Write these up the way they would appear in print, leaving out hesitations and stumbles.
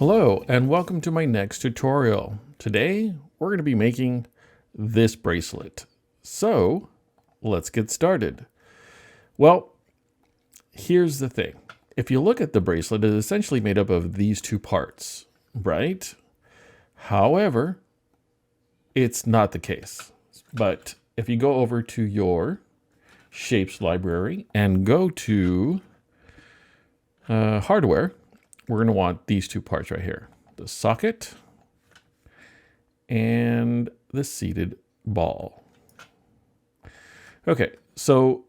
Hello and welcome to my next tutorial. Today we're going to be making this bracelet. So let's get started. Well, here's the thing. If you look at the bracelet, it is essentially made up of these two parts, right? However, it's not the case. But if you go over to your shapes library and go to hardware, we're going to want these two parts right here, the socket and the seated ball. Okay, so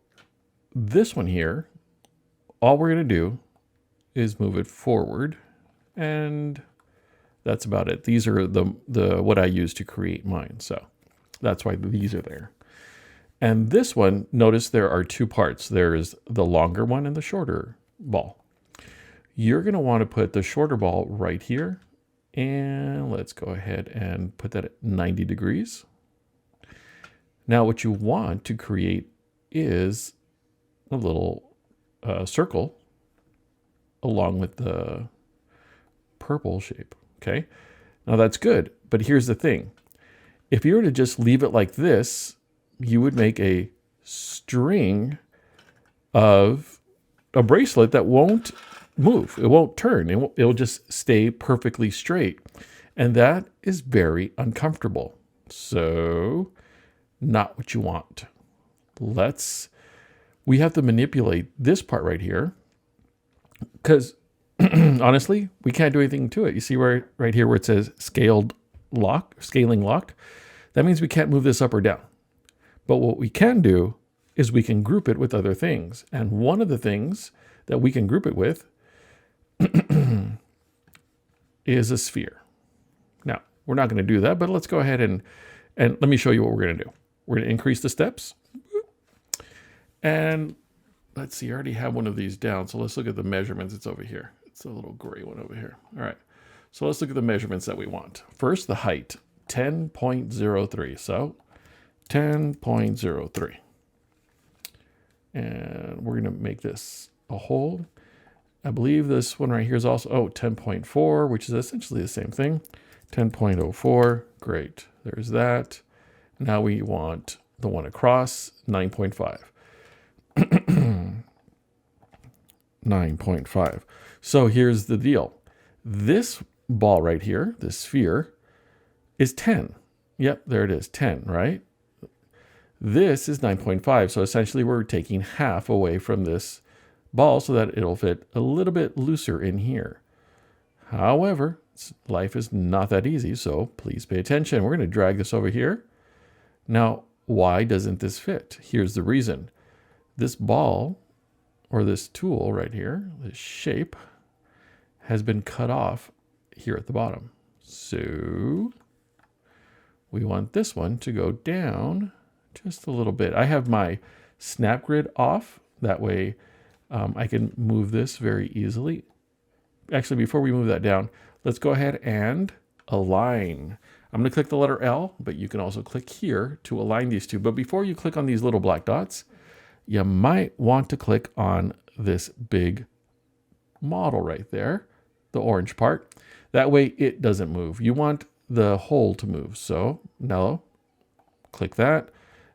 this one here, all we're going to do is move it forward, and that's about it. These are the what I use to create mine, so that's why these are there. And this one, notice there are two parts. There is the longer one and the shorter ball. You're going to want to put the shorter ball right here. And let's go ahead and put that at 90 degrees. Now what you want to create is a little circle along with the purple shape. Okay. Now that's good. But here's the thing. If you were to just leave it like this, you would make a string of a bracelet that won't move. It won't turn. It'll just stay perfectly straight. And that is very uncomfortable. So not what you want. We have to manipulate this part right here because honestly, we can't do anything to it. You see right here where it says scaling locked? That means we can't move this up or down. But what we can do is we can group it with other things. And one of the things that we can group it with is a sphere. Now, we're not going to do that, but let's go ahead and let me show you what we're going to do. We're going to increase the steps. And let's see, I already have one of these down. So let's look at the measurements. It's over here. It's a little gray one over here. All right. So let's look at the measurements that we want. First, the height, 10.03. So 10.03. And we're going to make this a hole. I believe this one right here is also, 10.4, which is essentially the same thing. 10.04, great. There's that. Now we want the one across, 9.5. 9.5. So here's the deal. This ball right here, this sphere, is 10. Yep, there it is, 10, right? This is 9.5. So essentially we're taking half away from this ball so that it'll fit a little bit looser in here. However, life is not that easy, so please pay attention. We're going to drag this over here. Now, why doesn't this fit? Here's the reason. This ball, or this tool right here, this shape, has been cut off here at the bottom. So we want this one to go down just a little bit. I have my snap grid off. That way I can move this very easily. Actually, before we move that down, let's go ahead and align. I'm going to click the letter L, but you can also click here to align these two. But before you click on these little black dots, you might want to click on this big model right there, the orange part. That way it doesn't move. You want the hole to move. So now click that.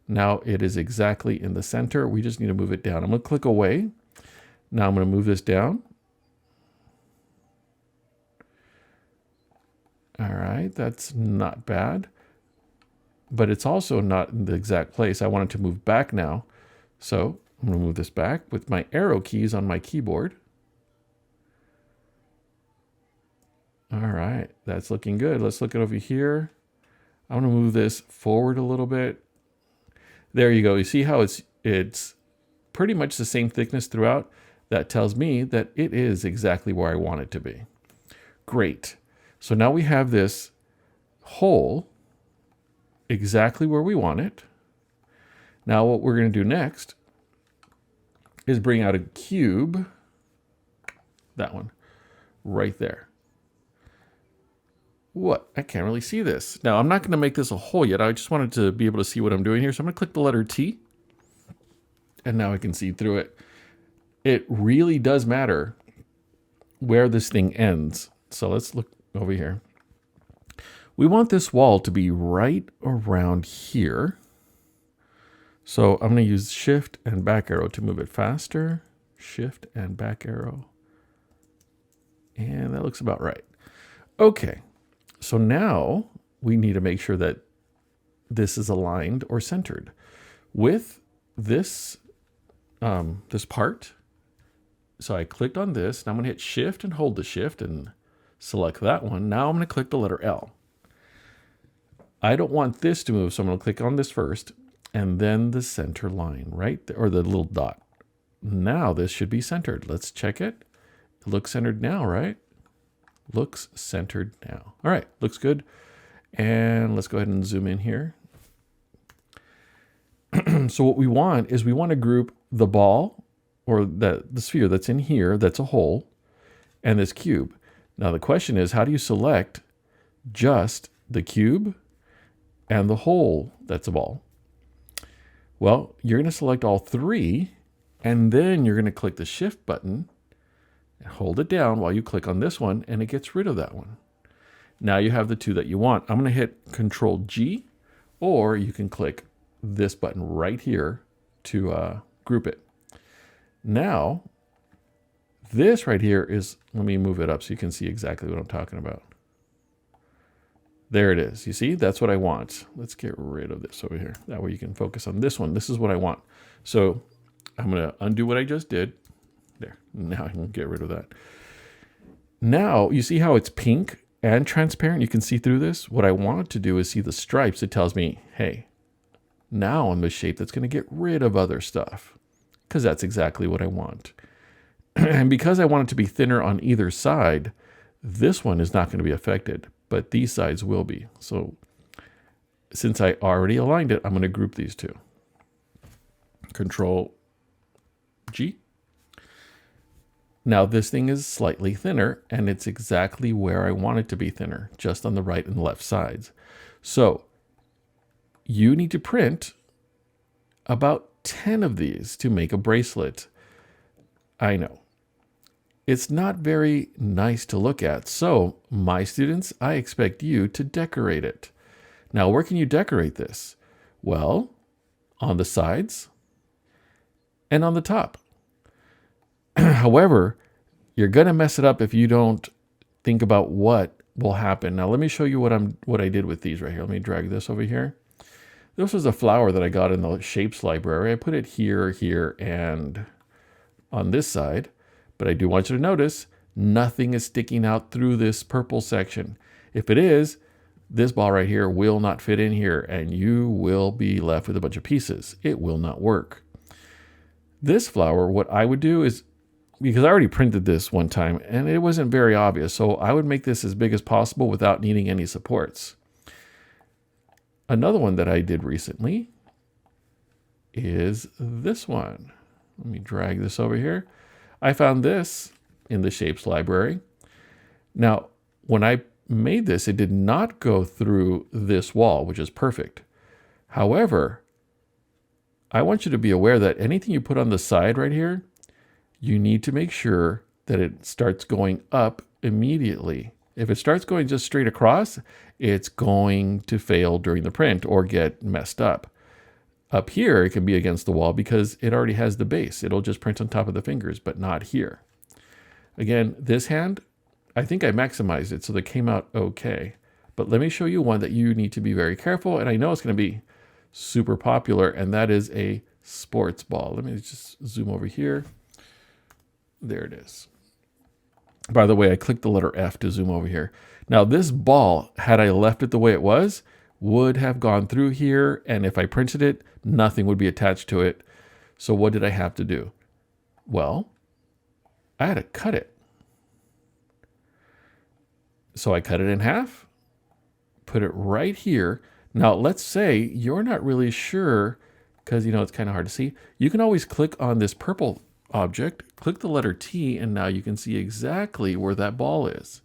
Now it is exactly in the center. We just need to move it down. I'm going to click away. Now I'm going to move this down. All right, that's not bad. But it's also not in the exact place. I want it to move back now. So I'm going to move this back with my arrow keys on my keyboard. All right, that's looking good. Let's look at over here. I'm going to move this forward a little bit. There you go. You see how it's pretty much the same thickness throughout? That tells me that it is exactly where I want it to be. Great. So now we have this hole exactly where we want it. Now what we're going to do next is bring out a cube, that one, right there. What? I can't really see this. Now I'm not going to make this a hole yet. I just wanted to be able to see what I'm doing here. So I'm going to click the letter T. And now I can see through it. It really does matter where this thing ends. So let's look over here. We want this wall to be right around here. So I'm going to use shift and back arrow to move it faster. Shift and back arrow. And that looks about right. Okay, so now we need to make sure that this is aligned or centered with this, this part. So I clicked on this, and I'm going to hit shift and hold the shift and select that one. Now I'm going to click the letter L. I don't want this to move, so I'm going to click on this first, and then the center line, right? Or the little dot. Now this should be centered. Let's check it. It looks centered now, right? Looks centered now. All right, looks good. And let's go ahead and zoom in here. So what we want is we want to group the ball or the sphere that's in here, that's a hole, and this cube. Now the question is, how do you select just the cube and the hole that's a ball? Well, you're going to select all three, and then you're going to click the shift button and hold it down while you click on this one, and it gets rid of that one. Now you have the two that you want. I'm going to hit Control G, or you can click this button right here to group it. Now, this right here is, let me move it up so you can see exactly what I'm talking about. There it is. You see, that's what I want. Let's get rid of this over here. That way you can focus on this one. This is what I want. So I'm going to undo what I just did. There. Now I can get rid of that. Now, you see how it's pink and transparent? You can see through this. What I want to do is see the stripes. It tells me, hey, now I'm the shape that's going to get rid of other stuff, because that's exactly what I want. And because I want it to be thinner on either side, this one is not going to be affected, but these sides will be. So since I already aligned it, I'm going to group these two. Control G. Now this thing is slightly thinner, and it's exactly where I want it to be thinner, just on the right and left sides. So you need to print about 10 of these to make a bracelet. I know. It's not very nice to look at. So my students, I expect you to decorate it. Now, where can you decorate this? Well, on the sides and on the top. However, you're going to mess it up if you don't think about what will happen. Now, let me show you what I did with these right here. Let me drag this over here. This was a flower that I got in the shapes library. I put it here, here, and on this side. But I do want you to notice nothing is sticking out through this purple section. If it is, this ball right here will not fit in here, and you will be left with a bunch of pieces. It will not work. This flower, what I would do is, because I already printed this one time and it wasn't very obvious, so I would make this as big as possible without needing any supports. Another one that I did recently is this one. Let me drag this over here. I found this in the shapes library. Now, when I made this, it did not go through this wall, which is perfect. However, I want you to be aware that anything you put on the side right here, you need to make sure that it starts going up immediately. If it starts going just straight across, it's going to fail during the print or get messed up. Up here, it can be against the wall because it already has the base. It'll just print on top of the fingers, but not here. Again, this hand, I think I maximized it so that it came out okay. But let me show you one that you need to be very careful, and I know it's going to be super popular, and that is a sports ball. Let me just zoom over here. There it is. By the way, I clicked the letter F to zoom over here. Now this ball, had I left it the way it was, would have gone through here, and if I printed it, nothing would be attached to it. So what did I have to do? Well, I had to cut it. So I cut it in half, put it right here. Now let's say you're not really sure, because you know it's kind of hard to see. You can always click on this purple object, click the letter T, and now you can see exactly where that ball is.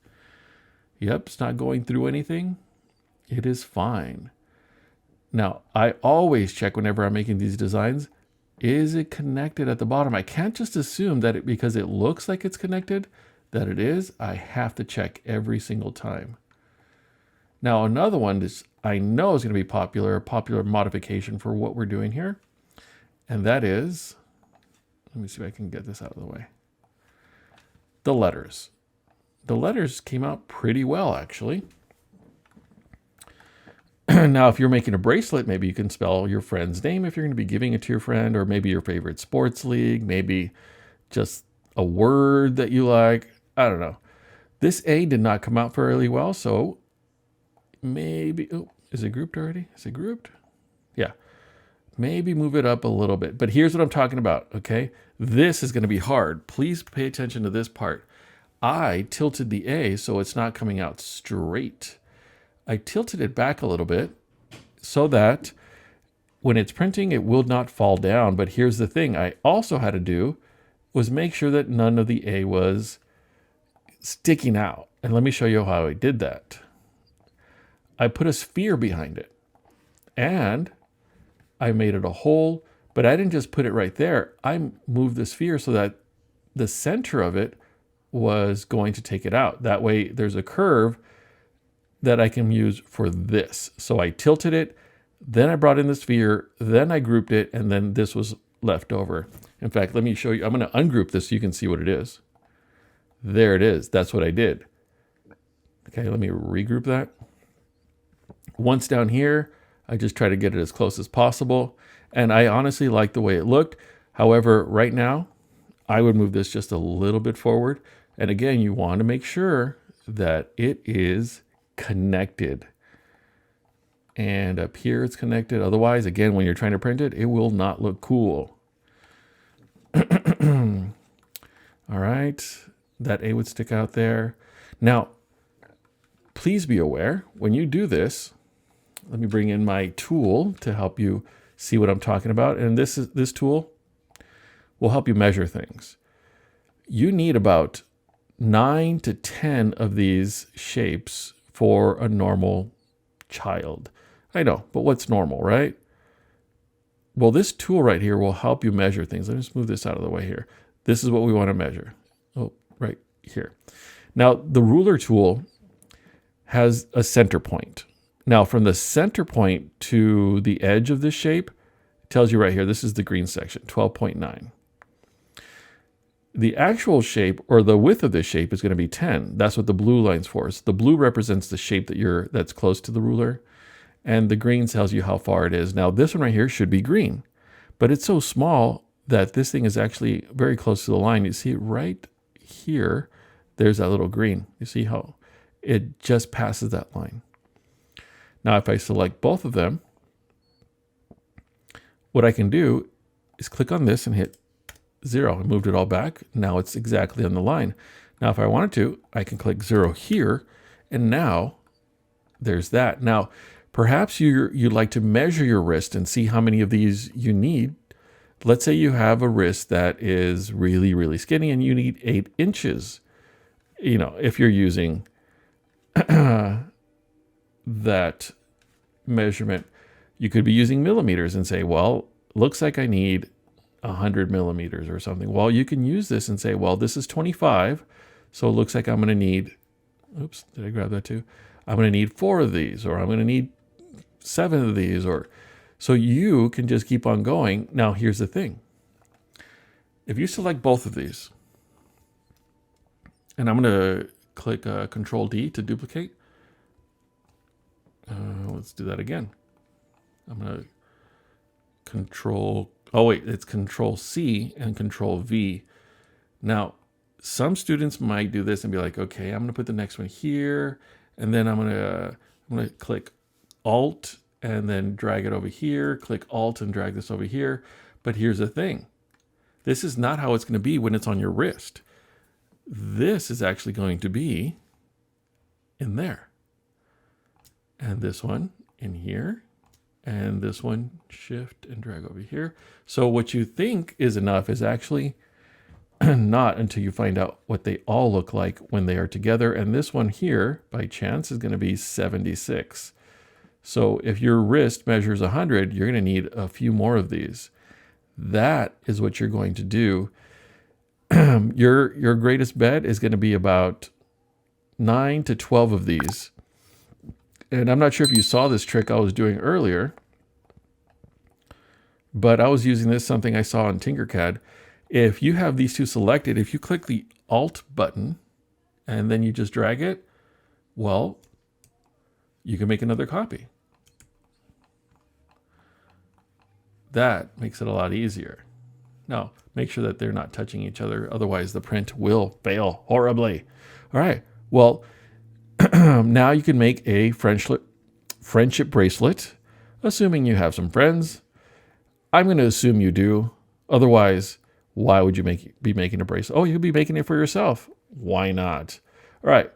Yep, it's not going through anything. It is fine. Now, I always check whenever I'm making these designs, is it connected at the bottom? I can't just assume that because it looks like it's connected, that it is, I have to check every single time. Now, another one that I know is going to be a popular modification for what we're doing here, and that is, let me see if I can get this out of the way. The letters. The letters came out pretty well, actually. Now, if you're making a bracelet, maybe you can spell your friend's name if you're going to be giving it to your friend, or maybe your favorite sports league, maybe just a word that you like. I don't know. This A did not come out fairly well, so maybe, oh, is it grouped already? Is it grouped? Yeah. Maybe move it up a little bit. But here's what I'm talking about, okay? This is going to be hard. Please pay attention to this part. I tilted the A so it's not coming out straight. I tilted it back a little bit so that when it's printing, it will not fall down. But here's the thing I also had to do was make sure that none of the A was sticking out. And let me show you how I did that. I put a sphere behind it and I made it a hole, but I didn't just put it right there. I moved the sphere so that the center of it was going to take it out. That way there's a curve that I can use for this. So I tilted it, then I brought in the sphere, then I grouped it, and then this was left over. In fact, let me show you. I'm going to ungroup this so you can see what it is. There it is. That's what I did. Okay, let me regroup that. Once down here, I just try to get it as close as possible. And I honestly like the way it looked. However, right now, I would move this just a little bit forward. And again, you want to make sure that it is connected. And up here it's connected. Otherwise, again, when you're trying to print it, it will not look cool. All right. That A would stick out there. Now, please be aware, when you do this, let me bring in my tool to help you see what I'm talking about. And this tool will help you measure things. You need about 9 to 10 of these shapes for a normal child. I know, but what's normal, right? Well, this tool right here will help you measure things. Let me just move this out of the way here. This is what we want to measure. Oh, right here. Now, the ruler tool has a center point. Now, from the center point to the edge of this shape, it tells you right here, this is the green section, 12.9. The actual shape, or the width of this shape, is going to be 10. That's what the blue line's for. So the blue represents the shape that's close to the ruler, and the green tells you how far it is. Now, this one right here should be green, but it's so small that this thing is actually very close to the line. You see right here, there's that little green. You see how it just passes that line. Now, if I select both of them, what I can do is click on this and hit 0. I moved it all back. Now it's exactly on the line. Now, if I wanted to, I can click 0 here, and now there's that. Now, perhaps you'd like to measure your wrist and see how many of these you need. Let's say you have a wrist that is really, really skinny and you need 8 inches. You know, if you're using that measurement, you could be using millimeters and say, well, looks like I need 100 millimeters or something. Well, you can use this and say, well, this is 25. So it looks like I'm going to need, oops, did I grab that too? I'm going to need 4 of these, or I'm going to need 7 of these, or so you can just keep on going. Now, here's the thing. If you select both of these, and I'm going to click Control D to duplicate. Let's do that again. I'm going to it's Control C and Control V. Now, some students might do this and be like, okay, I'm going to put the next one here, and then I'm going to click Alt and then drag it over here, click Alt and drag this over here. But here's the thing. This is not how it's going to be when it's on your wrist. This is actually going to be in there. And this one in here. And this one, shift and drag over here. So what you think is enough is actually not, until you find out what they all look like when they are together. And this one here, by chance, is going to be 76. So if your wrist measures 100, you're going to need a few more of these. That is what you're going to do your greatest bet is going to be about 9 to 12 of these. And I'm not sure if you saw this trick I was doing earlier, but I was using this, something I saw on Tinkercad. If you have these two selected, if you click the Alt button and then you just drag it, well, you can make another copy. That makes it a lot easier. Now, make sure that they're not touching each other. Otherwise, the print will fail horribly. All right. Well, now you can make a friendship bracelet, assuming you have some friends. I'm going to assume you do. Otherwise, why would you be making a bracelet? Oh, you could be making it for yourself. Why not? All right.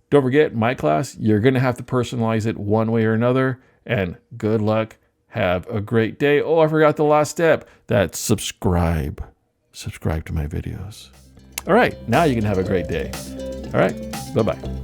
Don't forget, my class, you're going to have to personalize it one way or another. And good luck. Have a great day. Oh, I forgot the last step. That's subscribe. Subscribe to my videos. All right. Now you can have a great day. All right. Bye-bye.